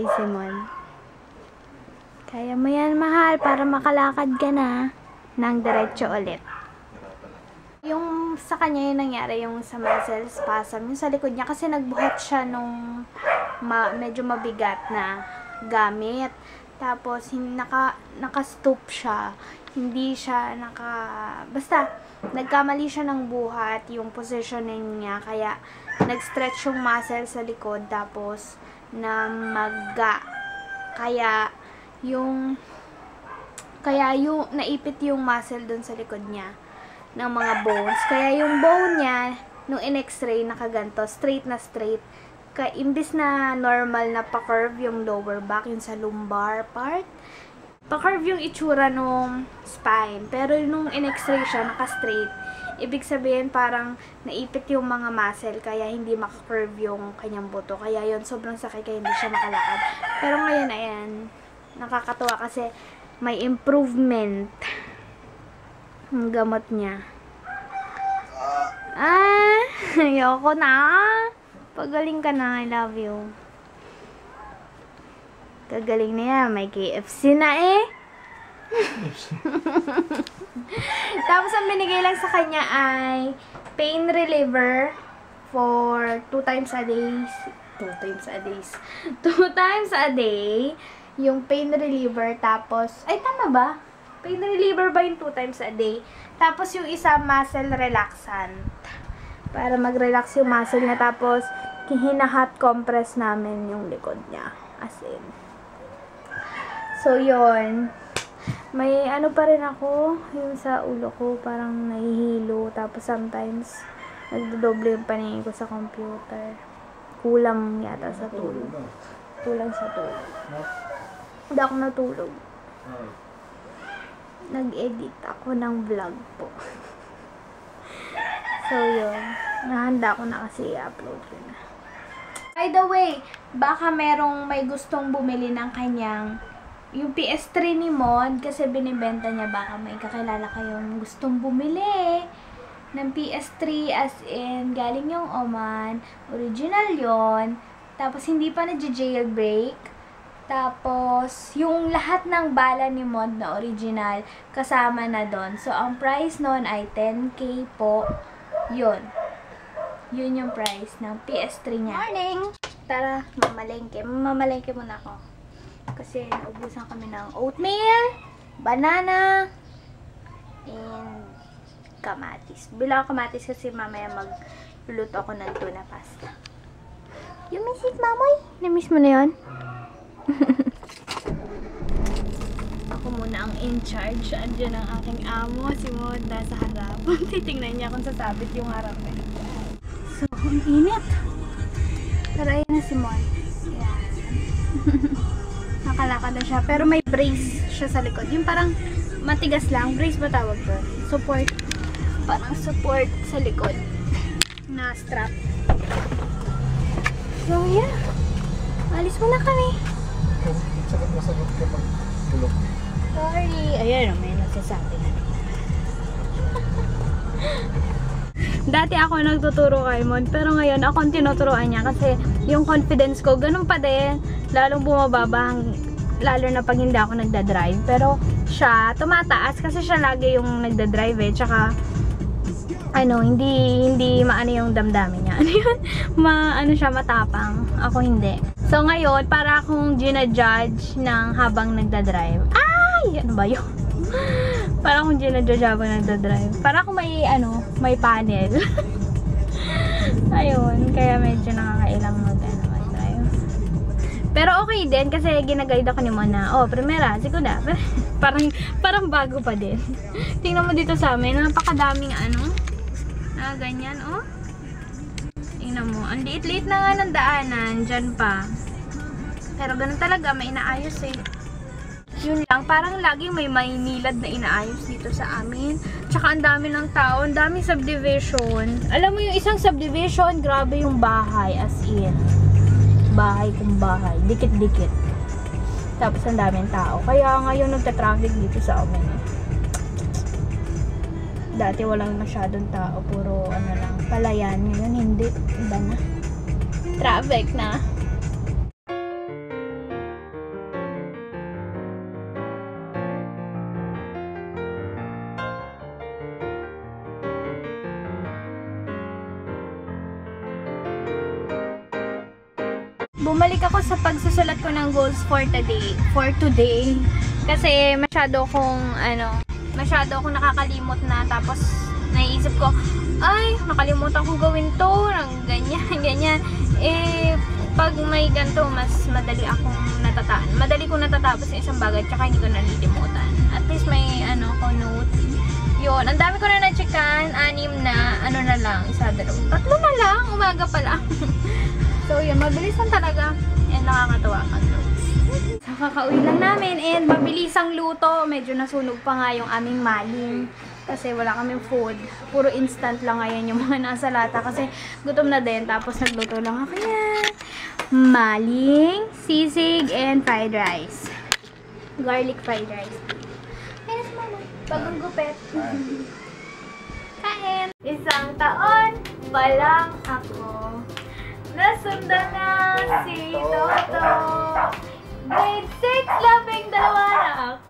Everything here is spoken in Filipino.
Okay, Simon. Kaya mo yan, mahal, para makalakad ka na ng diretso ulit. Yung sa kanya yung nangyari, yung sa muscle spasm, yung sa likod niya, kasi nagbuhat siya nung medyo mabigat na gamit. Tapos, naka-stoop siya. Hindi siya basta, nagkamali siya ng buhat, yung positioning niya, kaya nag-stretch yung muscle sa likod, tapos, kaya yung naipit yung muscle dun sa likod niya ng mga bones. Kaya yung bone niya, nung in-x-ray, nakaganto, straight na straight. Kaya imbis na normal na pa-curve yung lower back, yung sa lumbar part, pa-curve yung itsura nung spine. Pero nung in-x-ray siya, naka-straight. Ibig sabihin parang naipit yung mga muscle, kaya hindi maka-curve yung kanyang buto. Kaya yun, sobrang sakit, kaya hindi siya makalakad. Pero ngayon, ayan, nakakatuwa kasi may improvement ang gamot niya. Ayoko na. Pagaling ka na, I love you. Kagaling na yan, may KFC na eh. Tapos ang binigay lang sa kanya ay pain reliever for 2 times a day. Yung pain reliever, tapos, ay tama ba? Pain reliever ba yung 2 times a day? Tapos yung isa, muscle relaxant. Para mag-relax yung muscle niya. Tapos, hina-hot compress namin yung likod niya. As in. So, yun. May ano pa rin ako, yung sa ulo ko, parang nahihilo. Tapos, sometimes, nagdodoble yung paningin ko sa computer. Kulang yata sa tulog. Kulang sa tulog. Hindi ako natulog. Nag-edit ako ng vlog po. So, yun. Nahanda ko na kasi i-upload ko na. By the way, baka merong may gustong bumili ng kanyang yung PS3 ni Mod, kasi binibenta niya, baka may kakilala kayong gustong bumili ng PS3, as in, galing yung Oman, original yon. Tapos, hindi pa na-jailbreak. Tapos, yung lahat ng bala ni Mod na original, kasama na doon. So, ang price noon ay 10K po. Yun. Yun yung price ng PS3 niya. Morning! Tara, mamalengke. Mamalengke muna ako. Kasi naubusan kami ng oatmeal, banana, and kamatis. Bila ako kamatis kasi mamaya magluluto ako ng tuna pasta. You miss it, Mamoy? Na-miss mo na yun? Ako muna ang in charge. Andiyan ang aking amo, si Mod, nasa harap. Titingnan niya kung sasabit yung harap eh. So, ang init. Pero ayan na si Mod. Ayan. Nakalakad na siya. Pero may brace siya sa likod. Yung parang matigas lang. Brace ba tawag ko? Support. Parang support sa likod. Na strap. So, yeah. Alis mo na kami. Masakit ka pag tulog. Sorry. Ayan, may nasasabi na. Dati ako nagtuturo kay Mod, pero ngayon ako ang tinuturuan niya kasi yung confidence ko, ganun pa din. Lalong bumababa, lalo na pag hindi ako nagdadrive. Pero siya, tumataas kasi siya lagi yung nagdadrive eh. Tsaka, hindi maano yung damdamin niya. Ano yun? Ano siya, matapang. Ako hindi. So ngayon, para akong ginajudge ng habang nagdadrive. Ay! Ano ba yun? Para akong ginajudge habang nagdadrive. Para akong may panel. Ayun, kaya medyo nakakailang mag-drive. Pero okay din kasi ginaguide ako ni Mona. Oh, primera, segunda. Parang bago pa din. Tingnan mo dito sa amin, napakadaming ganyan, oh. Tingnan mo, ang liit-liit na nga ng daanan, dyan pa. Pero ganun talaga, may inaayos eh. Yun lang, parang laging may nilad na inaayos dito sa amin. Tsaka ang dami ng tao, ang daming subdivision. Alam mo yung isang subdivision, grabe yung bahay, as in. Bahay kung bahay, dikit-dikit. Tapos ang daming tao. Kaya ngayon nagta-traffic dito sa amin eh. Dati walang masyadong tao, puro lang, palayan. Ngayon hindi, iba na. Traffic na. bumalik ako sa pagsusulat ko ng goals for today. Kasi masyado akong nakakalimot na, tapos naiisip ko, ay, nakalimutan kong gawin to, ng ganyan. Pag may ganito, mas madali kong natatapos sa isang bagay, tsaka hindi ko nalilimutan. At least may, note. Yun, ang dami ko na na-checkan, 6 na, na lang, 1, 2, 3 na lang, umaga pa lang. So, yun, mabilis lang talaga, and nakakatawa ka. So, kakauwi lang namin, and mabilis ang luto, medyo nasunog pa nga yung aming maling. Kasi wala kaming food. Puro instant lang ngayon yung mga nasa lata. Kasi gutom na din. Tapos nagluto lang ako yan. Maling, sisig, and fried rice. Garlic fried rice. Kaya si mama. Bagong gupet. Kain. 1 taon pa lang ako. Nasundan na si Toto. Grade 6, labing 2 na ako.